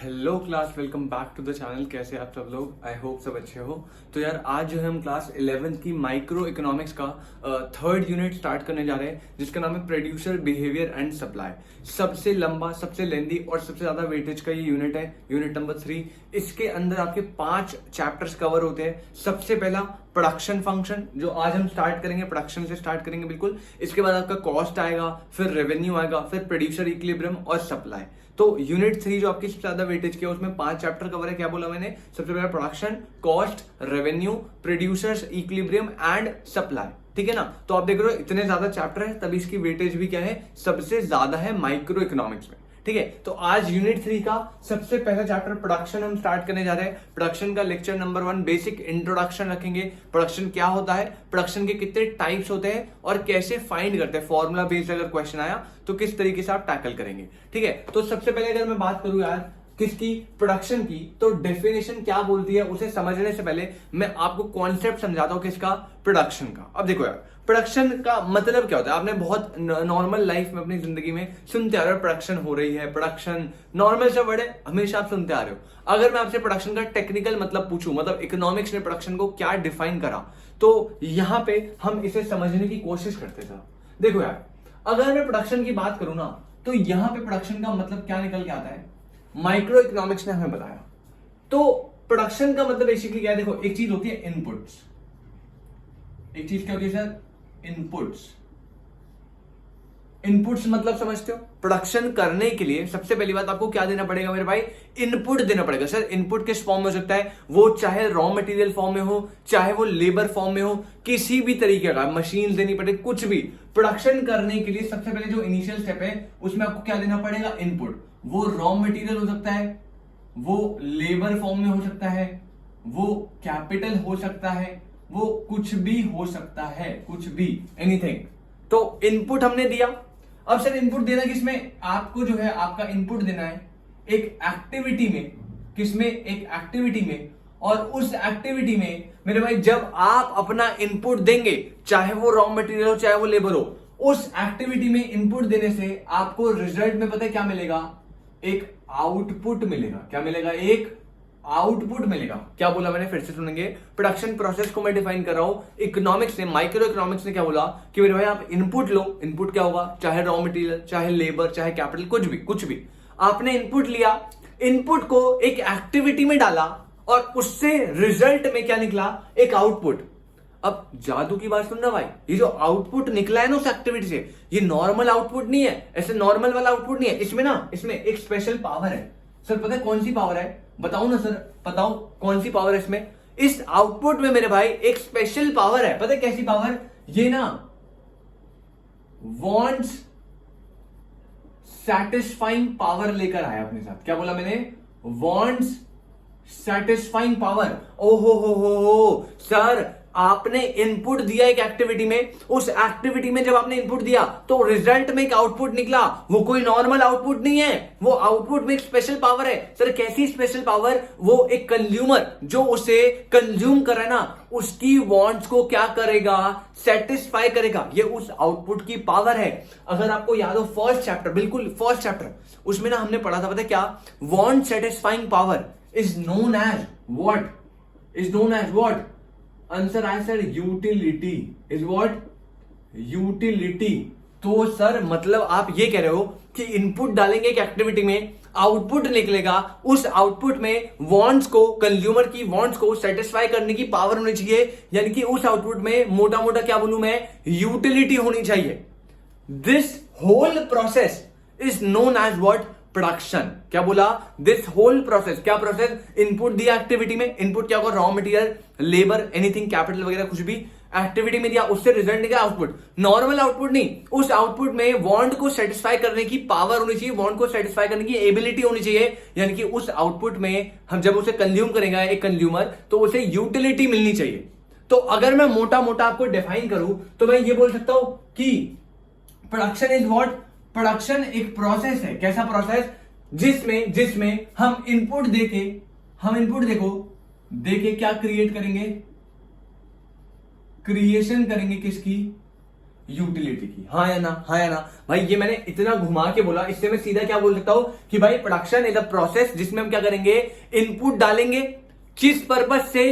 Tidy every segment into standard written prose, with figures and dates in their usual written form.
Hello class, welcome back to the channel. कैसे आप सब लोग? आई होप सब अच्छे हो। तो यार आज जो है हम क्लास 11th की माइक्रो इकोनॉमिक्स का थर्ड यूनिट स्टार्ट करने जा रहे हैं, जिसका नाम है प्रोड्यूसर बिहेवियर एंड सप्लाई। सबसे लंबा, सबसे लेंदी और सबसे ज्यादा वेटेज का ये यूनिट है, यूनिट नंबर 3। इसके अंदर आपके 5 चैप्टर्स कवर होते हैं। सबसे पहला प्रोडक्शन फंक्शन, जो आज हम स्टार्ट करेंगे, प्रोडक्शन से स्टार्ट करेंगे बिल्कुल। इसके बाद आपका कॉस्ट आएगा, फिर रेवेन्यू आएगा, फिर प्रोड्यूसर इक्विलिब्रियम और सप्लाई। तो यूनिट 3 जो आपकी सबसे ज्यादा वेटेज की है, उसमें 5 चैप्टर कवर है। क्या बोला मैंने? सबसे पहले production, cost, revenue, producers equilibrium and supply. ठीक है ना? तो आप देख रहे हो इतने ज्यादा चैप्टर है, तभी इसकी वेटेज भी क्या है, सबसे ज्यादा है माइक्रो इकोनॉमिक्स में। ठीक है, तो आज यूनिट 3 का सबसे पहला चैप्टर प्रोडक्शन हम स्टार्ट करने जा रहे हैं। प्रोडक्शन का लेक्चर नंबर 1 बेसिक इंट्रोडक्शन रखेंगे। प्रोडक्शन क्या होता है, प्रोडक्शन के कितने टाइप्स होते हैं और कैसे फाइंड करते हैं, फॉर्मूला बेस्ड अगर क्वेश्चन आया तो किस तरीके से आप टैकल करेंगे। ठीक है, तो सबसे पहले अगर मैं बात करूं यार किसकी, प्रोडक्शन की, तो डेफिनेशन क्या बोलती है उसे समझने से पहले मैं आपको कॉन्सेप्ट समझाता हूं किसका, प्रोडक्शन का। अब देखो यार, प्रोडक्शन का मतलब क्या होता है, आपने बहुत नॉर्मल लाइफ में अपनी जिंदगी में सुनते आ रहे हो, प्रोडक्शन हो रही है, प्रोडक्शन नॉर्मल सा वर्ड है, हमेशा आप सुनते आ रहे हो। अगर मैं आपसे प्रोडक्शन का टेक्निकल मतलब पूछूं, मतलब इकोनॉमिक्स ने प्रोडक्शन को क्या डिफाइन करा, तो यहां पे हम इसे समझने की कोशिश करते थे। देखो यार, अगर मैं प्रोडक्शन की बात करूं ना, तो यहां पे प्रोडक्शन का मतलब क्या निकल के आता है, माइक्रो इकोनॉमिक्स ने हमें बताया। तो प्रोडक्शन का मतलब बेसिकली क्या है, देखो एक चीज होती है इनपुट्स, एक चीज क्या होती है सर, इनपुट्स। इनपुट्स मतलब समझते हो, प्रोडक्शन करने के लिए सबसे पहली बात आपको क्या देना पड़ेगा मेरे भाई, इनपुट देना पड़ेगा। सर इनपुट किस फॉर्म में हो सकता है, वो चाहे रॉ मटेरियल फॉर्म में हो, चाहे वो लेबर फॉर्म में हो, किसी भी तरीके का, मशीन देनी पड़े, कुछ भी। प्रोडक्शन करने के लिए सबसे पहले जो इनिशियल स्टेप है उसमें आपको क्या देना पड़ेगा, इनपुट। वो रॉ मटेरियल हो सकता है, वो लेबर फॉर्म में हो सकता है, वो कैपिटल हो सकता है, वो कुछ भी हो सकता है, कुछ भी, एनीथिंग। तो इनपुट हमने दिया। अब सर इनपुट देना किसमें, आपको जो है आपका इनपुट देना है एक एक्टिविटी में, किसमें, एक एक्टिविटी में। और उस एक्टिविटी में मेरे भाई जब आप अपना इनपुट देंगे, चाहे वो रॉ मटेरियल हो चाहे वो लेबर हो, उस एक्टिविटी में इनपुट देने से आपको रिजल्ट में पता है क्या मिलेगा, एक आउटपुट मिलेगा। क्या मिलेगा, एक आउटपुट मिलेगा। क्या बोला मैंने, फिर से सुनेंगे। प्रोडक्शन प्रोसेस को मैं डिफाइन कर रहा हूं इकोनॉमिक्स ने, माइक्रो इकोनॉमिक्स ने क्या बोला कि मेरे भाई आप इनपुट लो। इनपुट क्या होगा, चाहे रॉ मटेरियल, चाहे लेबर, चाहे कैपिटल, कुछ भी, कुछ भी। आपने इनपुट लिया, इनपुट को एक एक्टिविटी में डाला और उससे रिजल्ट में क्या निकला, एक आउटपुट। अब जादू की बात सुनना भाई, ये जो आउटपुट निकला है ना उस एक्टिविटी से, ये नॉर्मल आउटपुट नहीं है, ऐसे नॉर्मल वाला आउटपुट नहीं है। इसमें ना, इसमें एक स्पेशल पावर है। सर पता है कौन सी पावर है, बताओ ना सर, बताओ कौन सी पावर है इसमें। इस आउटपुट में मेरे भाई एक स्पेशल पावर है। पता है कैसी पावर, ये ना वांट्स सैटिस्फाइंग पावर लेकर आया अपने साथ। क्या बोला मैंने, वांट्स सैटिस्फाइंग पावर। ओहो हो सर, आपने इनपुट दिया एक एक्टिविटी में, उस एक्टिविटी में जब आपने इनपुट दिया तो रिजल्ट में एक आउटपुट निकला। वो कोई नॉर्मल आउटपुट नहीं है, वो आउटपुट में एक स्पेशल पावर है। सर कैसी स्पेशल पावर, वो एक कंज्यूमर जो उसे कंज्यूम कर रहा है ना, उसकी वांट्स को क्या करेगा, सेटिस्फाई करेगा। ये उस आउटपुट की पावर है। अगर आपको याद हो फर्स्ट चैप्टर, बिल्कुल फर्स्ट चैप्टर, उसमें ना हमने पढ़ा था, पता है क्या, want satisfying power is known as what, is known as what, answer आया sir utility. is what, utility. तो सर मतलब आप ये कह रहे हो कि इनपुट डालेंगे एक एक्टिविटी में, आउटपुट निकलेगा, उस आउटपुट में वांट्स को, कंज्यूमर की वांट्स को सेटिस्फाई करने की पावर होनी चाहिए, यानी कि उस आउटपुट में मोटा मोटा क्या बोलूं मैं, यूटिलिटी होनी चाहिए। This whole process is known as what, production. क्या बोला, दिस होल प्रोसेस, क्या प्रोसेस, इनपुट दिया एक्टिविटी में, इनपुट क्या होगा, raw material, labour, anything, capital वगैरह, कुछ भी एक्टिविटी में दिया, उससे रिजल्ट निकला आउटपुट। नॉर्मल आउटपुट नहीं, उस आउटपुट में वांट को सेटिस्फाई करने की पावर होनी चाहिए, वांट को सेटिस्फाई करने की एबिलिटी होनी चाहिए, यानी कि उस आउटपुट में हम जब उसे कंज्यूम करेगा एक कंज्यूमर, तो उसे यूटिलिटी मिलनी चाहिए। तो अगर मैं मोटा मोटा आपको डिफाइन करूं तो मैं ये बोल सकता हूं कि प्रोडक्शन इज व्हाट, प्रोडक्शन एक प्रोसेस है। कैसा प्रोसेस, जिसमें हम इनपुट देके, हम इनपुट देके क्या क्रिएट करेंगे, क्रिएशन करेंगे किसकी, यूटिलिटी की। हाँ या ना, हाँ या ना भाई, ये मैंने इतना घुमा के बोला, इससे मैं सीधा क्या बोल सकता हूं कि भाई प्रोडक्शन इज अ प्रोसेस जिसमें हम क्या करेंगे, इनपुट डालेंगे, किस पर्पस से,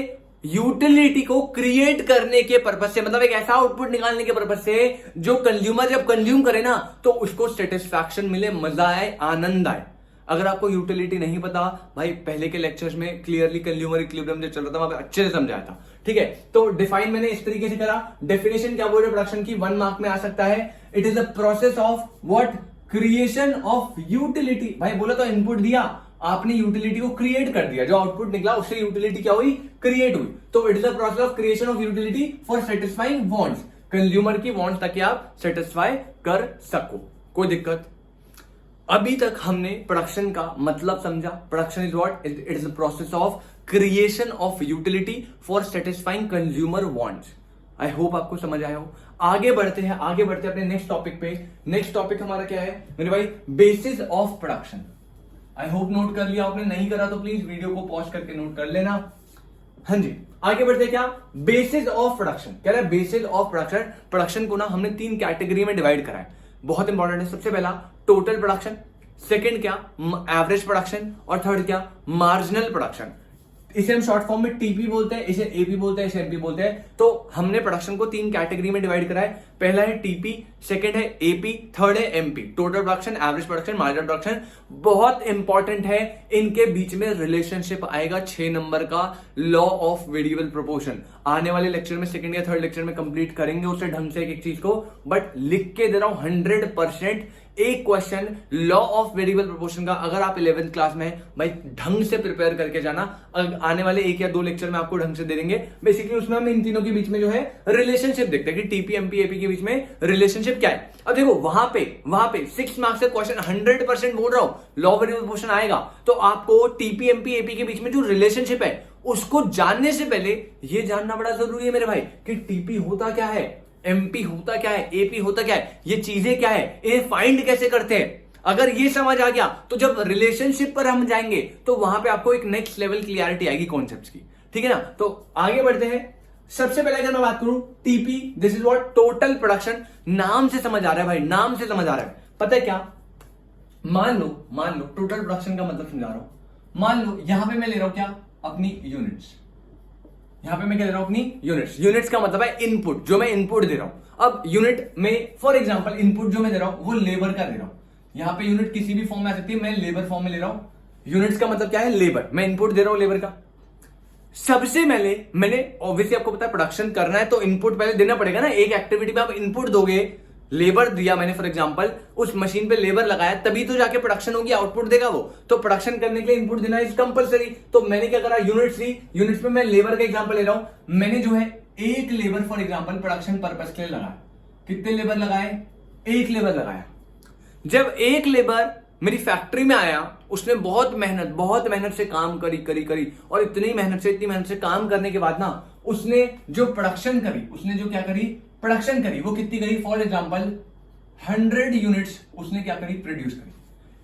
यूटिलिटी को क्रिएट करने के पर्पस से, मतलब एक ऐसा आउटपुट निकालने के पर्पस से जो कंज्यूमर जब कंज्यूम करे ना तो उसको सेटिस्फैक्शन मिले, मजा आए, आनंद आए। अगर आपको यूटिलिटी नहीं पता भाई, पहले के लेक्चर्स में क्लियरली कंज्यूमर इक्विलिब्रियम जो चल रहा था वहां पे अच्छे से समझाया था, ठीक है। तो डिफाइन मैंने इस तरीके से करा। डेफिनेशन क्या बोल रहे प्रोडक्शन की, 1 मार्क में आ सकता है। It is a process of what, creation of utility. भाई बोला तो इनपुट दिया, आपने यूटिलिटी को क्रिएट कर दिया, जो आउटपुट निकला उससे यूटिलिटी क्या हुई, क्रिएट हुई। तो it is a process of creation of utility for satisfying wants, consumer की वांट्स ताकि आप सेटिस्फाई कर सको। कोई दिक्कत? अभी तक हमने प्रोडक्शन का मतलब समझा। Production is what, it is the process of creation of utility for satisfying consumer wants. I hope आपको समझ आया हो। आगे बढ़ते हैं अपने नेक्स्ट टॉपिक पे। नेक्स्ट टॉपिक हमारा क्या है मेरे भाई, basis of production. I hope note कर लिया आपने, नहीं करा तो प्लीज वीडियो को पॉज करके नोट कर लेना। हाँ जी, आगे बढ़ते हैं क्या, बेसिस ऑफ प्रोडक्शन। क्या है बेसिस ऑफ प्रोडक्शन? प्रोडक्शन को ना हमने 3 कैटेगरी में डिवाइड करा है, बहुत इंपॉर्टेंट है। सबसे पहला टोटल प्रोडक्शन, सेकंड क्या एवरेज प्रोडक्शन, और थर्ड क्या मार्जिनल प्रोडक्शन। इसे हम शॉर्ट फॉर्म में टीपी बोलते हैं, इसे एपी बोलते हैं, इसे एमपी बोलते हैं। तो हमने प्रोडक्शन को 3 कैटेगरी में डिवाइड करा है। पहला है टीपी, सेकंड है एपी, थर्ड है MP. Total production, average production, marginal production. बहुत इंपॉर्टेंट है, इनके बीच में रिलेशनशिप आएगा 6 नंबर का, लॉ ऑफ वेरिएबल प्रोपोर्शन। आने वाले लेक्चर में, सेकंड या थर्ड लेक्चर में कंप्लीट करेंगे उसे ढंग से एक चीज को, बट लिख के दे रहा हूं 100% एक question law of variable proportion का। अगर आप 11th क्लास में हैं भाई, ढंग से प्रिपेयर करके जाना। आने वाले 1 या 2 लेक्चर में आपको ढंग से दे देंगे। बेसिकली उसमें हम इन तीनों के बीच में जो है रिलेशनशिप देखते हैं कि टीपी, एमपी, एपी के बीच में रिलेशनशिप क्या है। अब देखो वहां पे 6 मार्क्स का क्वेश्चन 100% बोल रहा हूं लॉ ऑफ वेरिएबल प्रोपोर्शन आएगा, तो आपको टीपी, एमपी, एपी के बीच में जो रिलेशनशिप है उसको जानने से पहले ये जानना बड़ा जरूरी है मेरे भाई कि टीपी होता क्या है, एमपी होता क्या है, एपी होता क्या है, ये चीजें क्या है, इन्हें फाइंड कैसे करते हैं। अगर ये समझ आ गया तो जब रिलेशनशिप पर हम जाएंगे तो वहां पे आपको एक नेक्स्ट लेवल क्लियरिटी आएगी कॉन्सेप्ट्स की, ठीक है ना। तो आगे बढ़ते हैं। सबसे पहले अगर मैं बात करूं TP, this is what total production. नाम से समझ आ रहा है भाई, नाम से समझ आ रहा है। पता है क्या, मान लो टोटल प्रोडक्शन का मतलब समझा रहा हूं। मान लो यहां पे मैं ले रहा हूं क्या, अपनी यूनिट्स। यहां पे मैं क्या दे रहा हूं, अपनी यूनिट्स का मतलब है इनपुट, जो मैं इनपुट दे रहा हूं। अब यूनिट में फॉर एग्जांपल इनपुट जो मैं दे रहा हूं वो लेबर का दे रहा हूं। यहां पे यूनिट किसी भी फॉर्म में आ सकती है, मैं लेबर फॉर्म में ले रहा हूं। यूनिट्स का मतलब क्या है, लेबर, मैं इनपुट दे रहा हूं लेबर का। सबसे पहले मैंने ऑब्वियसली आपको पता है प्रोडक्शन करना है तो इनपुट पहले देना पड़ेगा ना। एक एक्टिविटी पे आप इनपुट दोगे, लेबर दिया मैंने फॉर एग्जांपल, उस मशीन पे लेबर लगाया, तभी तो जाके प्रोडक्शन होगी, आउटपुट देगा वो। तो प्रोडक्शन करने के लिए इनपुट देना इज कंपलसरी। तो मैंने क्या करा, यूनिट्स ली, यूनिट्स में मैं लेबर का एग्जांपल ले रहा हूं। मैंने जो है एक labour for example production purpose के लिए लगाया। कितने लेबर लगाए, एक लेबर लगाया। जब एक लेबर मेरी फैक्ट्री में आया, उसने बहुत मेहनत से काम करी और इतनी मेहनत से काम करने के बाद ना उसने जो प्रोडक्शन करी, उसने जो क्या करी, प्रोडक्शन करी, वो कितनी करी, फॉर एग्जांपल 100 यूनिट्स उसने क्या करी, प्रोड्यूस करी।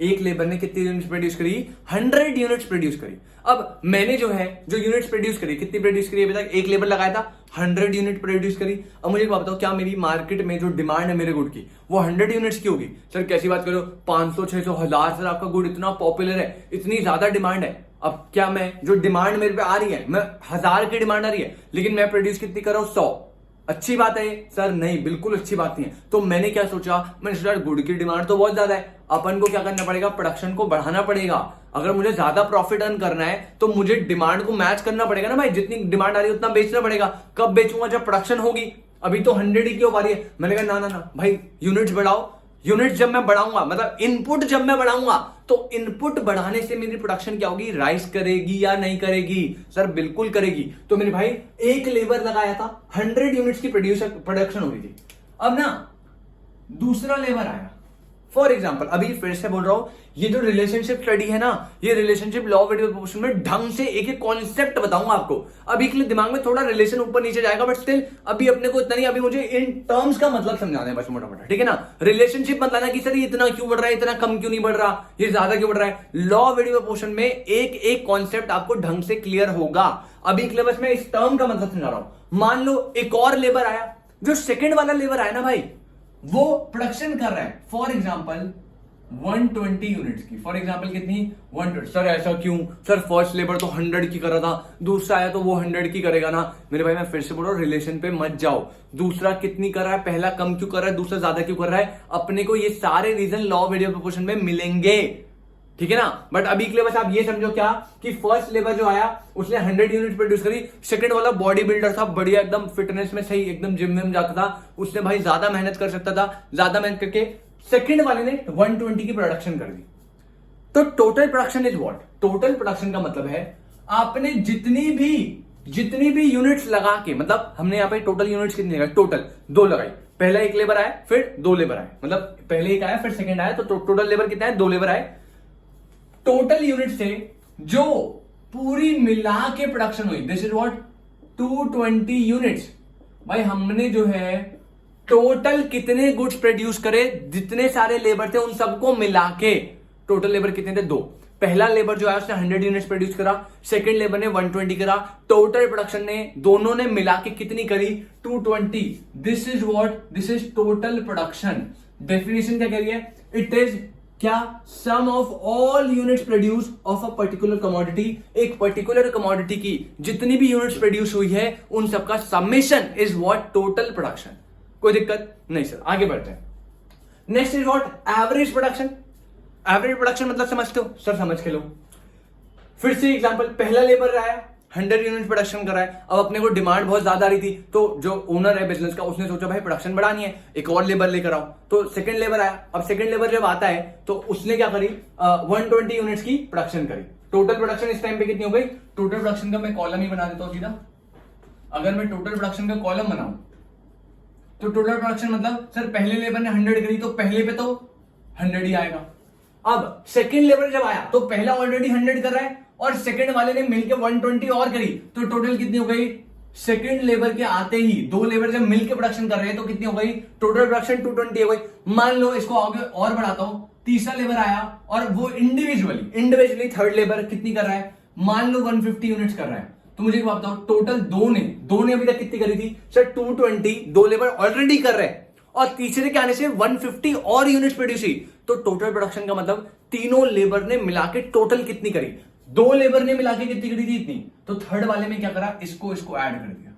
एक लेबर ने कितनी यूनिट्स प्रोड्यूस करी, 100 यूनिट्स प्रोड्यूस करी। अब मैंने जो है जो यूनिट्स प्रोड्यूस करी, कितनी प्रोड्यूस करी अभी तक, एक लेबर लगाया था, 100 यूनिट प्रोड्यूस करी। अब मुझे बताओ क्या मेरी मार्केट में जो डिमांड है मेरे गुड की वो 100 यूनिट्स की होगी? सर कैसी बात करो, 500, 600, 1000 सर आपका गुड इतना पॉपुलर है, इतनी ज्यादा डिमांड है। अब क्या मैं जो डिमांड मेरे पे आ रही है, मैं 1000 की डिमांड आ रही है, लेकिन मैं प्रोड्यूस कितनी कर रहा हूं, 100। अच्छी बात है सर? नहीं, बिल्कुल अच्छी बात नहीं है। तो मैंने क्या सोचा, मैंने सोचा गुड़ की डिमांड तो बहुत ज्यादा है, अपन को क्या करना पड़ेगा, प्रोडक्शन को बढ़ाना पड़ेगा। अगर मुझे ज्यादा प्रॉफिट अर्न करना है तो मुझे डिमांड को मैच करना पड़ेगा ना भाई, जितनी डिमांड आ रही है उतना बेचना पड़ेगा। कब बेचूंगा, जब प्रोडक्शन होगी। अभी तो 100 ही क्यों आ रही है। मैंने कहा ना भाई, यूनिट्स बढ़ाओ। यूनिट जब मैं बढ़ाऊंगा, मतलब इनपुट जब मैं बढ़ाऊंगा, तो इनपुट बढ़ाने से मेरी प्रोडक्शन क्या होगी, राइज करेगी या नहीं करेगी? सर बिल्कुल करेगी। तो मेरे भाई एक लेबर लगाया था, 100 यूनिट्स की प्रोडक्शन हो रही थी। अब ना दूसरा लेबर आया, फॉर एग्जाम्पल अभी फिर से बोल रहा हूं, ये जो रिलेशनशिप स्टडी है ना, ये relationship law of variable proportion में ढंग से एक एक कॉन्सेप्ट बताऊंगा आपको। अभी के लिए दिमाग में थोड़ा रिलेशन ऊपर नीचे जाएगा, बट स्टिल अभी अपने को इतना नहीं, अभी मुझे इन टर्म्स का मतलब समझाना है बस मोटा मोटा, ठीक है ना। रिलेशनशिप बताना कि सर ये इतना क्यों बढ़ रहा है, इतना कम क्यों नहीं बढ़ रहा, ये ज्यादा क्यों बढ़ रहा है। लॉ ऑफ वेरिएबल प्रोपोर्शन में एक एक कॉन्सेप्ट आपको ढंग से क्लियर होगा। अभी के लिए बस मैं इस टर्म का मतलब समझा रहा हूं। मान लो एक और लेबर आया, जो सेकंड वाला लेबर है ना भाई, वो प्रोडक्शन कर रहा है फॉर एग्जांपल 120 यूनिट्स की। फॉर एग्जांपल कितनी? 120। सर ऐसा क्यों? सर फर्स्ट लेबर तो 100 की कर रहा था, दूसरा आया तो वो 100 की करेगा ना। मेरे भाई मैं फिर से बोल रहा हूं, रिलेशन पे मत जाओ। दूसरा कितनी कर रहा है, पहला कम क्यों कर रहा है, दूसरा ज्यादा क्यों कर रहा है, अपने को ये सारे reason law of ideal proportion में मिलेंगे, ठीक है ना। बट अभी के लिए बस आप ये समझो क्या कि फर्स्ट लेबर जो आया उसने 100 यूनिट प्रोड्यूस करी, सेकंड वाला बॉडी बिल्डर था, बढ़िया एकदम फिटनेस में सही, एकदम जिम में जाता था, उसने भाई ज्यादा मेहनत कर सकता था, ज्यादा मेहनत करके सेकंड वाले ने 120 की प्रोडक्शन कर दी। तो total production is what? Total production का मतलब है आपने जितनी भी यूनिट्स लगा के, मतलब हमने यहाँ पे टोटल यूनिट्स कितनी लगाई? टोटल 2 लगाई। पहला एक लेबर आया, फिर 2 लेबर आए, मतलब पहले एक आया फिर सेकंड आया, तो टोटल लेबर कितना है? 2 लेबर आए। टोटल यूनिट से जो पूरी मिला के प्रोडक्शन हुई, दिस इज व्हाट? 220 यूनिट्स। भाई हमने जो है टोटल कितने गुड्स प्रोड्यूस करे, जितने सारे लेबर थे उन सबको मिला के टोटल लेबर कितने थे? 2। पहला लेबर जो है उसने 100 यूनिट्स प्रोड्यूस करा, सेकंड लेबर ने 120 करा, टोटल प्रोडक्शन ने दोनों ने मिला के कितनी करी? 220। This is what? This is total production. Definition क्या कह रही है? इट इज क्या? Sum of all units produce of a particular commodity. एक पर्टिकुलर कमोडिटी की जितनी भी यूनिट्स प्रोड्यूस हुई है उन सबका समेशन इज व्हाट? Total production. कोई दिक्कत नहीं सर, आगे बढ़ते हैं। Next is what? Average production. Average production मतलब समझते हो? सर समझ के लो। फिर से एग्जांपल, पहला लेबर आया 100 यूनिट प्रोडक्शन कर रहा है, अब अपने को डिमांड बहुत ज्यादा आ रही थी, तो जो ओनर है बिजनेस का उसने सोचा भाई प्रोडक्शन बढ़ानी है, एक और लेबर लेकर आओ। तो सेकंड लेबर आया, अब सेकंड लेबर जब आता है तो उसने क्या करी? 120 यूनिट्स की प्रोडक्शन करी। टोटल प्रोडक्शन इस टाइम पे कितनी हो गई? टोटल प्रोडक्शन का मैं कॉलम ही बना देता हूं सीधा। अगर मैं टोटल प्रोडक्शन का कॉलम बनाऊं तो टोटल प्रोडक्शन मतलब सर पहले लेबर ने 100 करी तो पहले पे तो 100 ही आएगा। अब सेकंड लेबर जब आया तो पहला ऑलरेडी 100 कर रहा है और सेकंड वाले ने मिलकर 120 और करी, तो टोटल कितनी हो गई? सेकंड लेबर के आते ही 2 लेबर जब मिलकर प्रोडक्शन कर रहे हैं तो कितनी हो गई? टोटल प्रोडक्शन 220 हो गई। मान लो इसको आगे और बढ़ाता हूं, तीसरा लेबर आया और वो इंडिविजुअली थर्ड लेबर कितनी कर रहा है? मान लो 150 यूनिट्स कर रहा है। तो मुझे बताओ टोटल दो ने अभी तक कितनी करी थी? सर 220, 2 लेबर ऑलरेडी कर रहे हैं और तीसरे के आने से 150 और यूनिट्स प्रोड्यूस हुई। तो टोटल प्रोडक्शन का मतलब तीनों लेबर ने मिला के टोटल कितनी करी? 2 लेबर ने मिला के कितनी करी थी? इतनी। तो थर्ड वाले में क्या करा? इसको ऐड कर दिया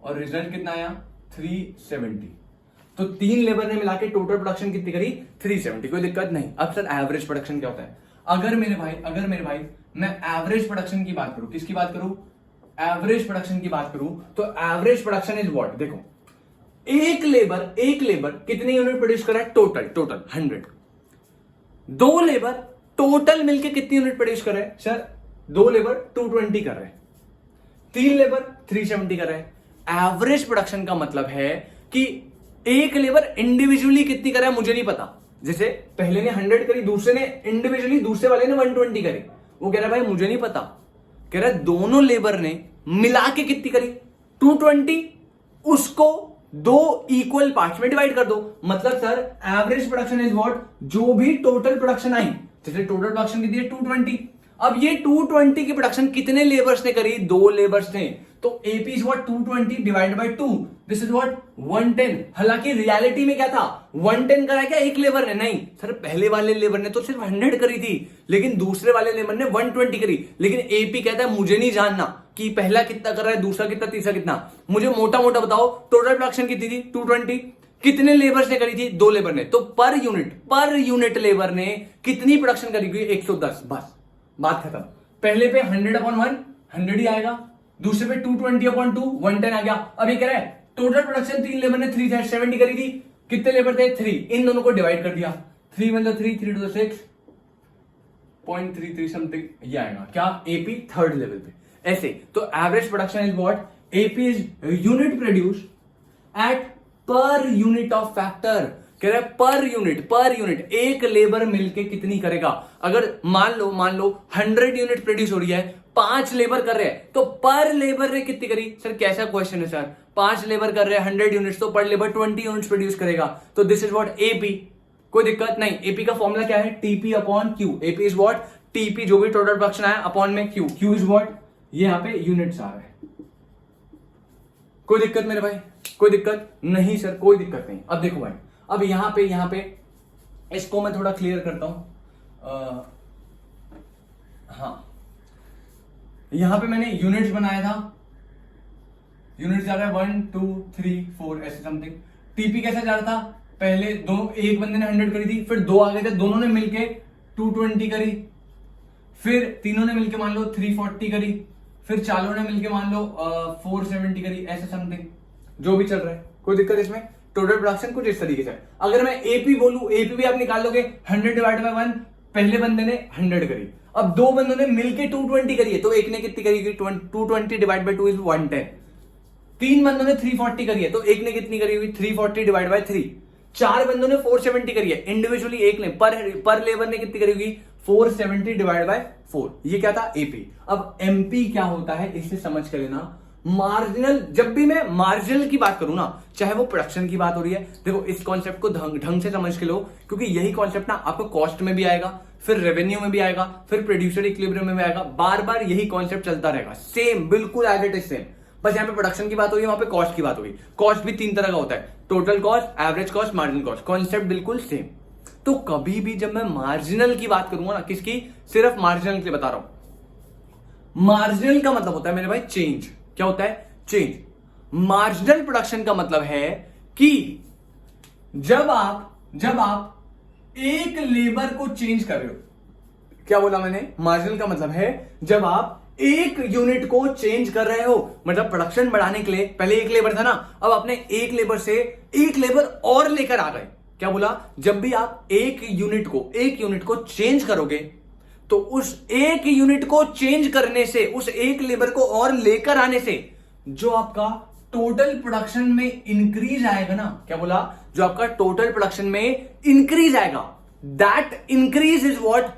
और रिजल्ट कितना आया? 370। तो 3 लेबर ने मिला के टोटल प्रोडक्शन कितनी करी? 370। कोई दिक्कत नहीं। अब सर एवरेज प्रोडक्शन क्या होता है? अगर मेरे भाई मैं एवरेज प्रोडक्शन की बात करूं, किसकी बात करूं? एवरेज प्रोडक्शन की बात करूं तो एवरेज प्रोडक्शन इज व्हाट? देखो, एक लेबर कितने यूनिट प्रोड्यूस कर रहा है? टोटल 100। 2 लेबर टोटल मिलके कितनी यूनिट प्रोड्यूस कर रहे हैं? सर 2 लेबर 220 कर रहे हैं, 3 लेबर 370 कर रहे हैं। एवरेज प्रोडक्शन का मतलब है कि एक लेबर इंडिविजुअली कितनी कर रहा है मुझे नहीं पता। जैसे पहले ने 100 करी, दूसरे ने इंडिविजुअली, दूसरे वाले ने 120 करी। वो कह रहा है भाई मुझे नहीं पता, कह रहा है दोनों लेबर ने मिला के कितनी करी? 220। उसको 2 इक्वल पार्ट्स में डिवाइड कर दो। मतलब sir average production is what? जो भी टोटल प्रोडक्शन आई, जैसे टोटल प्रोडक्शन कितनी है? 220। अब ये 220 की प्रोडक्शन कितने लेबर्स ने करी? 2 लेबर्स ने। तो AP is what? 220 divide by 2, this is what? 110। हालांकि रियलिटी में क्या था? 110 करा क्या एक लेबर ने? नहीं सर, पहले वाले लेबर ने तो सिर्फ 100 करी थी, लेकिन दूसरे वाले लेबर ने 120 करी। लेकिन एपी कहता है मुझे नहीं जानना कि पहला कितना कर रहा है, दूसरा कितना, तीसरा कितना। मुझे मोटा मोटा बताओ टोटल प्रोडक्शन कितनी थी? 220। कितने लेबर्स ने करी थी? 2 लेबर ने। तो पर यूनिट लेबर ने कितनी प्रोडक्शन करी हुई? 110। बस बात खत्म। पहले पे 100/1 100 ही आएगा, दूसरे पे 220/2 110 आ गया। अब ये कह रहा है टोटल प्रोडक्शन 3 लेबर ने 370 करी थी, कितने लेबर थे? 3। इन दोनों को डिवाइड कर दिया, 3 मतलब 3 3 to 6 0.33 समथिंग ये आएगा। क्या? एपी थर्ड लेवल पे। ऐसे तो average production is what? AP is unit produce at per unit of factor. कह रहा है पर यूनिट एक लेबर मिलके कितनी करेगा? अगर मान लो 100 यूनिट प्रोड्यूस हो रही है, 5 लेबर कर रहे हैं, तो पर लेबर ने कितनी करी? सर कैसा क्वेश्चन है सर? 5 लेबर कर रहे हैं 100 यूनिट्स, तो पर लेबर 20 यूनिट्स प्रोड्यूस करेगा। तो दिस इज व्हाट? एपी। कोई दिक्कत नहीं। एपी का फॉर्मूला क्या है? TP upon Q. AP is what? TP, जो भी टोटल प्रोडक्शन आया अपॉन में क्यू। Q is what? ये यहां पे यूनिट्स आ रहे हैं। कोई दिक्कत मेरे भाई? कोई दिक्कत नहीं सर, कोई दिक्कत नहीं। अब देखो भाई, अब यहां पे इसको मैं थोड़ा क्लियर करता हूं। हाँ, यहां पे मैंने यूनिट्स बनाया था, यूनिट्स जा रहा है 1 2 3 4 ऐसे समथिंग। टीपी कैसा जा रहा था, पहले एक बंदे ने 100 करी थी, फिर दो आ गए थे, दोनों ने मिलके 220 करी, फिर तीनों ने मिलके मान लो 340 करी, फिर चारों ने मिलके मान लो 470 करी, ऐसे समथिंग जो भी चल रहा है, कोई दिक्कत इसमें। टोटल प्रोडक्शन कुछ इस तरीके से। अगर मैं एपी बोलूं, एपी भी आप निकाल लोगे, 100 डिवाइड बाय 1, पहले बंदे ने 100 करी, अब दो बंदों ने मिलके 220 करी है, तो एक ने कितनी करी, 220 डिवाइड बाय 2 इज 110। तीन बंदों ने 340 करी है, तो एक ने कितनी करी हुई, 340 डिवाइड बाय 3। चार बंदों ने 470 करी है, इंडिविजुअली एक ने, पर लेबर ने कितनी करी होगी, 470 डिवाइड बाय 4। ये क्या था, एपी। अब एमपी क्या होता है, इसे समझ कर लेना। मार्जिनल, जब भी मैं मार्जिनल की बात करूं ना, चाहे वो प्रोडक्शन की बात हो रही है, देखो इस कॉन्सेप्ट को ढंग से समझ के लो, क्योंकि यही कॉन्सेप्ट ना आपको कॉस्ट में भी आएगा, फिर रेवेन्यू में भी आएगा, फिर प्रोड्यूसर इक्विलिब्रियम में भी आएगा, बार बार यही कॉन्सेप्ट चलता रहेगा, सेम, बिल्कुल एज इट इज सेम। बस यहाँ पे प्रोडक्शन की बात हुई, वहां पे कॉस्ट की बात हुई। कॉस्ट भी तीन तरह का होता है, total cost, average cost, marginal cost, concept बिल्कुल सेम। तो कभी भी जब मैं मार्जिनल की बात करूंगा ना, किसकी, सिर्फ मार्जिनल के लिए बता रहा हूं। मार्जिनल का मतलब होता है मेरे भाई चेंज। क्या होता है, चेंज। मार्जिनल प्रोडक्शन का मतलब है कि जब आप एक लेबर को चेंज कर रहे हो, क्या बोला मैंने, मार्जिनल का मतलब है जब आप एक यूनिट को चेंज कर रहे हो, मतलब प्रोडक्शन बढ़ाने के लिए पहले एक लेबर था ना, अब आपने एक लेबर से एक लेबर और लेकर आ गए। क्या बोला, जब भी आप एक यूनिट को चेंज करोगे, तो उस एक यूनिट को चेंज करने से, उस एक लेबर को और लेकर आने से जो आपका टोटल प्रोडक्शन में इंक्रीज आएगा ना, क्या बोला, जो आपका टोटल प्रोडक्शन में इंक्रीज आएगा, दैट इंक्रीज इज व्हाट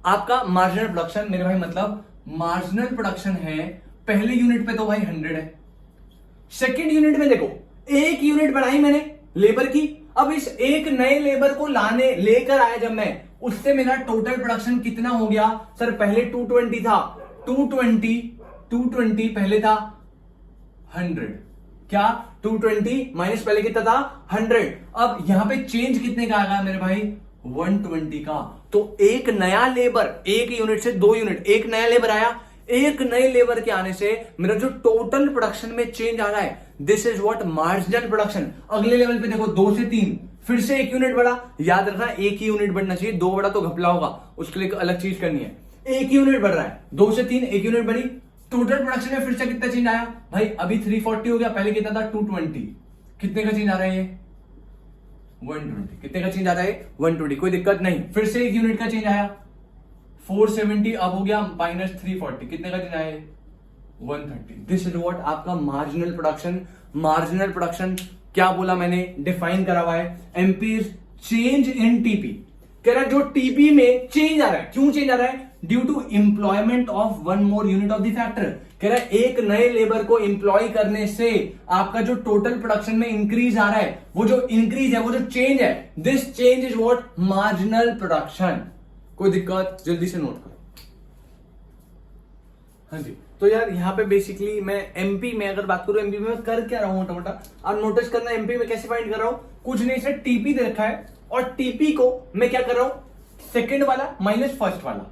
आपका मार्जिनल प्रोडक्शन। मेरे भाई मतलब मार्जिनल प्रोडक्शन है, पहले यूनिट पे तो भाई 100 है, सेकेंड यूनिट में देखो एक यूनिट बढ़ाई मैंने लेबर की, अब इस एक नए लेबर को लेकर आया जब मैं, उससे मेरा टोटल प्रोडक्शन कितना हो गया सर, पहले 220 था, 220 पहले था 100, क्या 220 माइनस पहले कितना था 100, अब यहां पे चेंज कितने का आएगा मेरे भाई, 120 का। तो एक नया लेबर, एक यूनिट से दो यूनिट, एक नया लेबर आया, एक नए लेबर के आने से मेरा जो टोटल प्रोडक्शन में चेंज आ रहा है, this is what marginal production. अगले लेवल पे देखो 2 से 3, फिर से एक यूनिट बढ़ा, याद रखना एक ही यूनिट बढ़ना चाहिए, दो बढ़ा तो घपला होगा, उसके लिए अलग चीज करनी है। एक यूनिट बढ़ रहा है, 2 से 3 एक यूनिट बढ़ी, टोटल प्रोडक्शन में फिर से कितना चेंज आया भाई, अभी 340 हो गया, पहले कितना था 220, कितने का चेंज आ रहा है ये 120, कितने का चेंज आ रहा है 120, कोई दिक्कत नहीं। फिर से एक यूनिट का चेंज आया 470, अब हो गया माइनस 340, कितने का चेंज आया 130। दिस इज व्हाट आपका मार्जिनल प्रोडक्शन। मार्जिनल प्रोडक्शन क्या बोला मैंने, डिफाइन करा हुआ है, MP is change in TP. कह रहा है जो टीपी में चेंज आ रहा है, क्यों चेंज आ रहा है, due to employment of one more unit of the factor. कह रहा है एक नए लेबर को एम्प्लॉय करने से आपका जो टोटल प्रोडक्शन में इंक्रीज आ रहा है, वो जो इंक्रीज है, वो जो चेंज है, this change is what marginal production. कोई दिक्कत, जल्दी से नोट करो। हाँ जी, तो यार यहाँ पे बेसिकली मैं एमपी में अगर बात करूं, एमपी में मैं कर क्या रहा हूं मोटा मोटा, आप नोटिस करना एमपी में कैसे फाइंड कर रहा हूं, कुछ नहीं सर, टीपी दे रखा है और टीपी को मैं क्या कर रहा हूं, सेकंड वाला माइनस फर्स्ट वाला,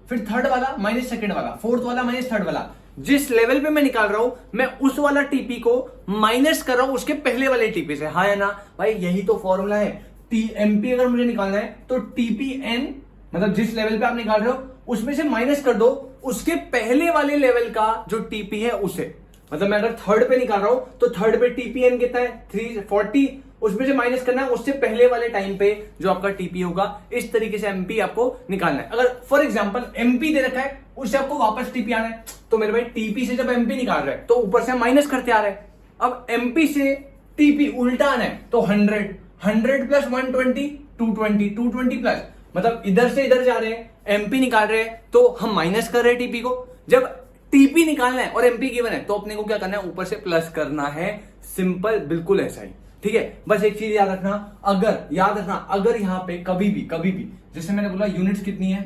फिर थर्ड वाला माइनस सेकंड वाला, फोर्थ वाला माइनस थर्ड वाला, जिस लेवल पे मैं निकाल रहा हूं मैं उस वाला टीपी को माइनस कर रहा हूं उसके पहले वाले टीपी से। हाँ या ना भाई, यही तो फॉर्मूला है। एमपी अगर मुझे निकालना है तो टीपीएन, मतलब जिस लेवल पे आप निकाल रहे हो उसमें से माइनस कर दो उसके पहले वाले लेवल का जो टीपी है उसे। मतलब मैं अगर थर्ड पे निकाल रहा हूं तो थर्ड पे टीपीएन कितना है 340, उसमें से माइनस करना है उससे पहले वाले टाइम पे जो आपका टीपी होगा। इस तरीके से एमपी आपको निकालना है। अगर फॉर एग्जांपल एमपी दे रखा है उससे आपको वापस टीपी आना है, तो मेरे भाई टीपी से जब एमपी निकाल रहे हैं तो ऊपर से माइनस करते आ रहे हैं। अब एमपी से टीपी उल्टा आना है तो 100 प्लस 120 220, 220 प्लस, मतलब इधर से इधर जा रहे हैं, एमपी निकाल रहे हैं तो हम माइनस कर रहे हैं टीपी को। जब टीपी निकालना है और एमपी गिवन है तो अपने को क्या करना है, ऊपर से प्लस करना है। सिंपल, बिल्कुल ऐसा ही, ठीक है। बस एक चीज याद रखना, अगर यहां पे कभी भी जैसे मैंने बोला यूनिट्स कितनी है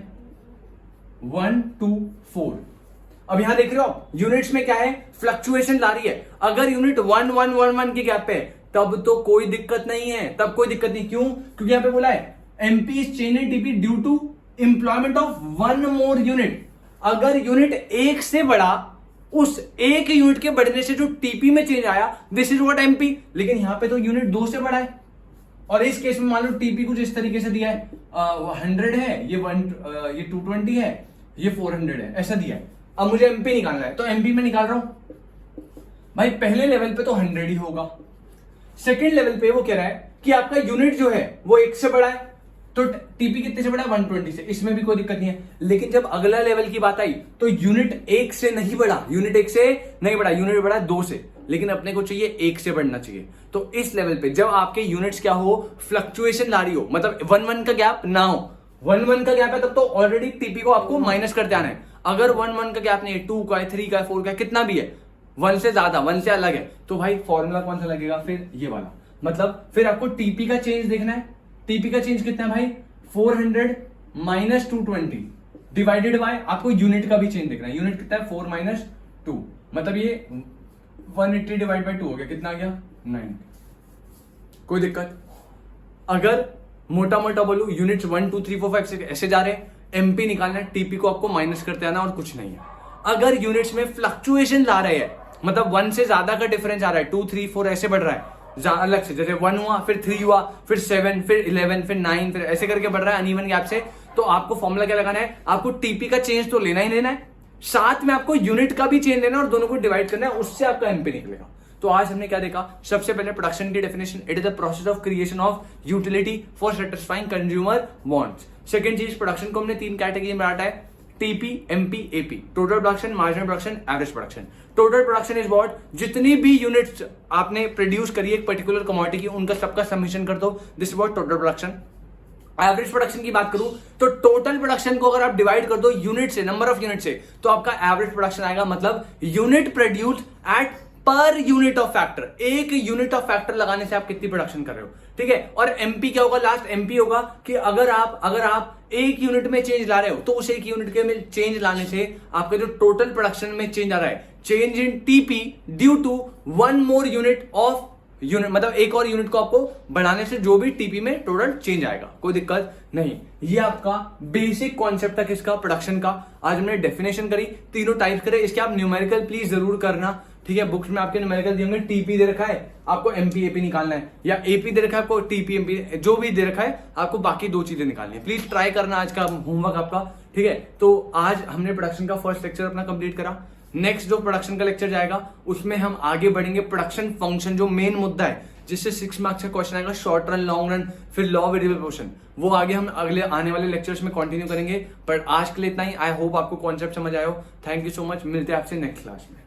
1 2 4, अब यहां देख रहे हो आप यूनिट्स में क्या है, फ्लक्चुएशन ला रही है। अगर यूनिट 1 1 1 1 के गैप पे है तब तो कोई दिक्कत नहीं है, तब कोई दिक्कत नहीं। क्यों? क्योंकि यहां पे बोला है MP is change in TP due to employment of 1 more unit. अगर यूनिट एक से बढ़ा, उस एक यूनिट के बढ़ने से जो टीपी में चेंज आया, दिस इज व्हाट एमपी। लेकिन यहां पे तो यूनिट 2 से बढ़ा है और इस केस में मान लो टीपी कुछ इस तरीके से दिया है, 100 है, ये 220 है, ये 400 है, ऐसा दिया है। अब मुझे एमपी निकालना है तो एमपी में निकाल रहा हूं भाई। पहले लेवल पे तो 100 ही होगा, सेकेंड लेवल पे वो कह रहा है कि आपका यूनिट जो है वो 1 से बड़ा है, तो टीपी कितने से बड़ा है, 120 से। इसमें भी कोई दिक्कत नहीं है। लेकिन जब अगला लेवल की बात आई तो यूनिट 1 से नहीं बढ़ा, यूनिट 1 से नहीं बढ़ा, यूनिट बढ़ा 2 से, लेकिन अपने को चाहिए 1 से बढ़ना चाहिए। तो इस लेवल पे जब आपके यूनिट्स क्या हो, फ्लक्चुएशन ला रही हो, मतलब 1 1 का गैप ना हो, 1 1 का गैप है तब तो ऑलरेडी टीपी को आपको माइनस करते आना है। अगर 1 1 का गैप नहीं है, 2 का है, 3 का है, 4 का है, कितना भी है, 1 से ज्यादा, 1 से अलग है, तो भाई फॉर्मूला कौन सा लगेगा, फिर ये वाला। मतलब फिर आपको टीपी का चेंज देखना है। टीपी का चेंज कितना है भाई, 400 माइनस 220 डिवाइडेड बाय, आपको यूनिट का भी चेंज देखना है। यूनिट कितना है, 4 माइनस 2, मतलब ये 180 डिवाइड बाय 2 हो गया, कितना आ गया, 9। कोई दिक्कत? अगर मोटा मोटा बोलू यूनिट्स 1 2 3 4 5 6 ऐसे जा रहे हैं, एमपी निकालना है, टीपी को आपको माइनस करते आना और कुछ नहीं है। अगर यूनिट्स में फ्लक्चुएशन ला रहे हैं, मतलब 1 से ज्यादा का डिफरेंस आ रहा है, 2 3 4 ऐसे बढ़ रहा है अलग से, जैसे 1 हुआ, फिर 3 हुआ, फिर 7, फिर 11, फिर 9, फिर ऐसे करके बढ़ रहा है अनइवन गैप से, तो आपको फॉर्मूला क्या लगाना है, आपको टीपी का चेंज तो लेना ही लेना है, साथ में आपको यूनिट का भी चेंज लेना है और दोनों को डिवाइड करना है, उससे आपका एमपी निकलेगा। तो आज हमने क्या देखा, सबसे पहले प्रोडक्शन की definition, it is the process of creation of utility for satisfying consumer wants. Second चीज, प्रोडक्शन को हमने 3 कैटेगरी में बांटा है, TP, MP, AP, total production, marginal production, average production. Total production is what, जितनी भी यूनिट्स आपने प्रोड्यूस करी एक पर्टिकुलर कमोडिटी की, उनका सबका समेशन कर दो, this is what total production. Average production की बात करूं तो टोटल प्रोडक्शन को अगर आप डिवाइड कर दो यूनिट से, नंबर ऑफ यूनिट से, तो आपका एवरेज प्रोडक्शन आएगा, मतलब unit produced at per unit of factor. एक यूनिट ऑफ फैक्टर लगाने से आप कितनी प्रोडक्शन कर रहे हो, ठीक है। और एमपी क्या होगा, लास्ट एमपी होगा कि अगर आप एक यूनिट में चेंज ला रहे हो तो उस एक यूनिट के में चेंज लाने से आपका जो टोटल प्रोडक्शन में चेंज आ रहा है, change in TP due to 1 more unit of unit, मतलब एक और यूनिट को आपको बढ़ाने से जो भी टीपी में टोटल चेंज आएगा, कोई दिक्कत नहीं। ये आपका बेसिक कॉन्सेप्ट था किसका, प्रोडक्शन का। आज हमने डेफिनेशन करी, तीनों टाइप करे, इसके आप न्यूमेरिकल प्लीज जरूर करना, ठीक है। बुक्स में आपके न्यूमेरिकल दिए होंगे, टीपी दे रखा है आपको, एमपी एपी निकालना है, या एपी दे रखा है आपको, टीपी एमपी, जो भी दे रखा है आपको, बाकी 2 चीजें निकालनी है। प्लीज ट्राई करना आज का होमवर्क आपका, ठीक है। तो आज हमने प्रोडक्शन का फर्स्ट लेक्चर अपना कंप्लीट करा। नेक्स्ट जो प्रोडक्शन का लेक्चर जाएगा उसमें हम आगे बढ़ेंगे प्रोडक्शन फंक्शन, जो मेन मुद्दा है जिससे 6 मार्क्स का क्वेश्चन आएगा, शॉर्ट रन, लॉन्ग रन, फिर लॉ वेरिएबल पोर्शन, वो आगे हम अगले आने वाले लेक्चर्स में कंटिन्यू करेंगे। पर आज के लिए इतना ही। आई होप आपको कॉन्सेप्ट समझ आया हो। थैंक यू सो मच, मिलते हैं आपसे नेक्स्ट क्लास में।